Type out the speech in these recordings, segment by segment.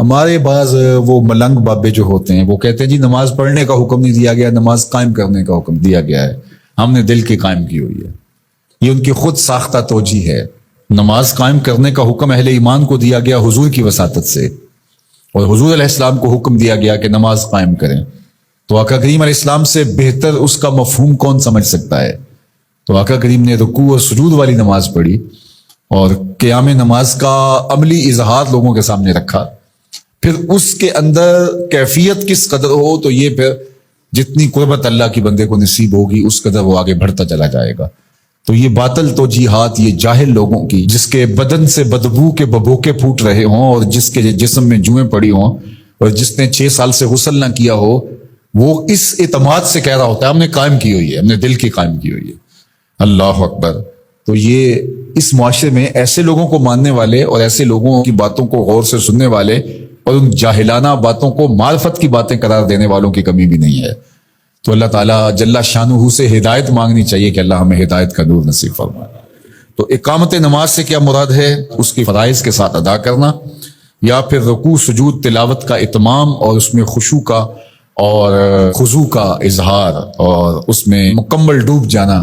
ہمارے بعض وہ ملنگ بابے جو ہوتے ہیں وہ کہتے ہیں جی نماز پڑھنے کا حکم نہیں دیا گیا، نماز قائم کرنے کا حکم دیا گیا ہے، ہم نے دل کی قائم کی ہوئی ہے۔ یہ ان کی خود ساختہ توجیہ ہے۔ نماز قائم کرنے کا حکم اہل ایمان کو دیا گیا حضور کی وساطت سے، اور حضور علیہ السلام کو حکم دیا گیا کہ نماز قائم کریں، تو آقا کریم علیہ السلام سے بہتر اس کا مفہوم کون سمجھ سکتا ہے؟ تو آقا کریم نے رکوع اور سجود والی نماز پڑھی اور قیام نماز کا عملی اظہار لوگوں کے سامنے رکھا، پھر اس کے اندر کیفیت کس قدر ہو تو یہ پھر جتنی قربت اللہ کی بندے کو نصیب ہوگی اس قدر وہ آگے بڑھتا چلا جائے گا۔ تو یہ باطل توجیہات یہ جاہل لوگوں کی، جس کے بدن سے بدبو کے ببوکے پھوٹ رہے ہوں اور جس کے جسم میں جوئیں پڑی ہوں اور جس نے 6 سال سے غسل نہ کیا ہو، وہ اس اعتماد سے کہہ رہا ہوتا ہے ہم نے قائم کی ہوئی ہے، ہم نے دل کی قائم کی ہوئی ہے۔ اللہ اکبر۔ تو یہ اس معاشرے میں ایسے لوگوں کو ماننے والے اور ایسے لوگوں کی باتوں کو غور سے سننے والے اور ان جاہلانہ باتوں کو معرفت کی باتیں قرار دینے والوں کی کمی بھی نہیں ہے۔ تو اللہ تعالیٰ جل شانہ سے ہدایت مانگنی چاہیے کہ اللہ ہمیں ہدایت کا نور نصیب فرمائے۔ تو اقامت نماز سے کیا مراد ہے؟ اس کی فرائض کے ساتھ ادا کرنا، یا پھر رکوع سجود تلاوت کا اتمام اور اس میں خشوع کا اور خضوع کا اظہار اور اس میں مکمل ڈوب جانا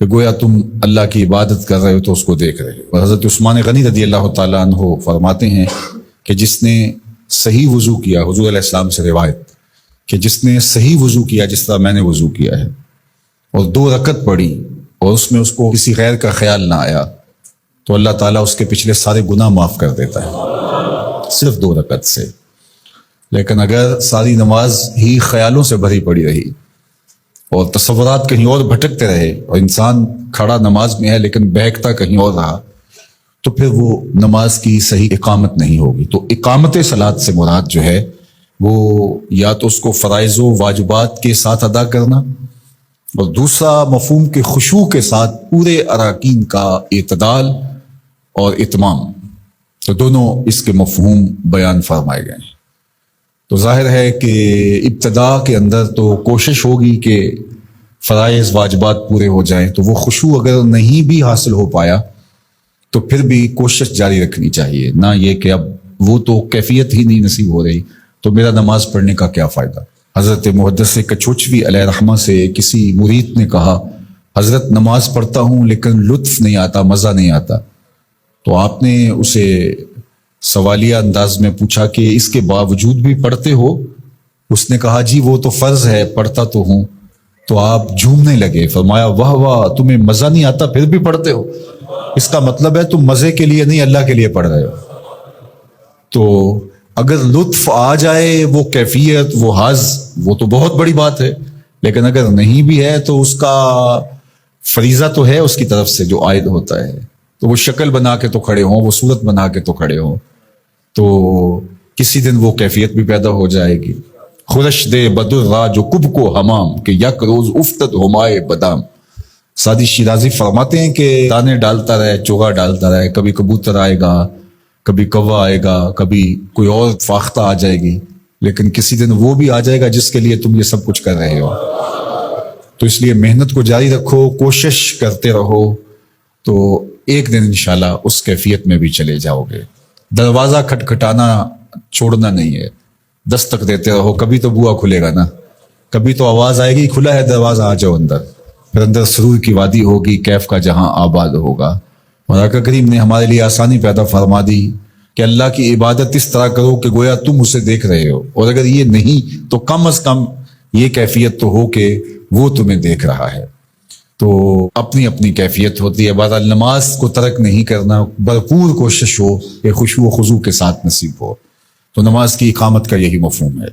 کہ گویا تم اللہ کی عبادت کر رہے ہو تو اس کو دیکھ رہے ہو۔ اور حضرت عثمان غنی رضی اللہ تعالیٰ عنہ فرماتے ہیں کہ جس نے صحیح وضو کیا، حضور علیہ السلام سے روایت کہ جس نے صحیح وضو کیا جس طرح میں نے وضو کیا ہے اور 2 رکعت پڑھی اور اس میں اس کو کسی غیر کا خیال نہ آیا تو اللہ تعالیٰ اس کے پچھلے سارے گناہ معاف کر دیتا ہے صرف 2 رکعت سے۔ لیکن اگر ساری نماز ہی خیالوں سے بھری پڑی رہی اور تصورات کہیں اور بھٹکتے رہے اور انسان کھڑا نماز میں ہے لیکن بہکتا کہیں اور رہا تو پھر وہ نماز کی صحیح اقامت نہیں ہوگی۔ تو اقامت صلاۃ سے مراد جو ہے وہ یا تو اس کو فرائض و واجبات کے ساتھ ادا کرنا، اور دوسرا مفہوم کے خشوع کے ساتھ پورے اراکین کا اعتدال اور اتمام، تو دونوں اس کے مفہوم بیان فرمائے گئے ہیں۔ تو ظاہر ہے کہ ابتدا کے اندر تو کوشش ہوگی کہ فرائض واجبات پورے ہو جائیں، تو وہ خشوع اگر نہیں بھی حاصل ہو پایا تو پھر بھی کوشش جاری رکھنی چاہیے، نہ یہ کہ اب وہ تو کیفیت ہی نہیں نصیب ہو رہی تو میرا نماز پڑھنے کا کیا فائدہ۔ حضرت محدث کچوچوی علیہ رحمہ سے کسی مرید نے کہا حضرت نماز پڑھتا ہوں لیکن لطف نہیں آتا، مزہ نہیں آتا، تو آپ نے اسے سوالیہ انداز میں پوچھا کہ اس کے باوجود بھی پڑھتے ہو؟ اس نے کہا جی وہ تو فرض ہے، پڑھتا تو ہوں۔ تو آپ جھومنے لگے، فرمایا واہ واہ، تمہیں مزہ نہیں آتا پھر بھی پڑھتے ہو، اس کا مطلب ہے تم مزے کے لیے نہیں اللہ کے لیے پڑھ رہے ہو۔ تو اگر لطف آ جائے، وہ کیفیت، وہ حظ، وہ تو بہت بڑی بات ہے، لیکن اگر نہیں بھی ہے تو اس کا فریضہ تو ہے اس کی طرف سے جو عائد ہوتا ہے، تو وہ شکل بنا کے تو کھڑے ہوں، وہ صورت بنا کے تو کھڑے ہوں، تو کسی دن وہ کیفیت بھی پیدا ہو جائے گی۔ خورش دے بدر را جو کب کو حمام کہ یک روز افتد ہمائے بدام۔ سعدی شیرازی فرماتے ہیں کہ دانے ڈالتا رہے، چوگا ڈالتا رہے، کبھی کبوتر آئے گا، کبھی کوا آئے گا، کبھی کوئی اور فاختہ آ جائے گی، لیکن کسی دن وہ بھی آ جائے گا جس کے لیے تم یہ سب کچھ کر رہے ہو۔ تو اس لیے محنت کو جاری رکھو، کوشش کرتے رہو، تو ایک دن انشاءاللہ اس کیفیت میں بھی چلے جاؤ گے۔ دروازہ کھٹکھٹانا چھوڑنا نہیں ہے، دستک دیتے رہو، کبھی تو بوا کھلے گا نا، کبھی تو آواز آئے گی کھلا ہے دروازہ آ جاؤ اندر، پھر اندر سرور کی وادی ہوگی، کیف کا جہاں آباد ہوگا۔ اور آقا کریم نے ہمارے لیے آسانی پیدا فرما دی کہ اللہ کی عبادت اس طرح کرو کہ گویا تم اسے دیکھ رہے ہو، اور اگر یہ نہیں تو کم از کم یہ کیفیت تو ہو کہ وہ تمہیں دیکھ رہا ہے۔ تو اپنی اپنی کیفیت ہوتی ہے، بہرحال نماز کو ترک نہیں کرنا، بھرپور کوشش ہو کہ خشوع و خضوع کے ساتھ نصیب ہو۔ تو نماز کی اقامت کا یہی مفہوم ہے۔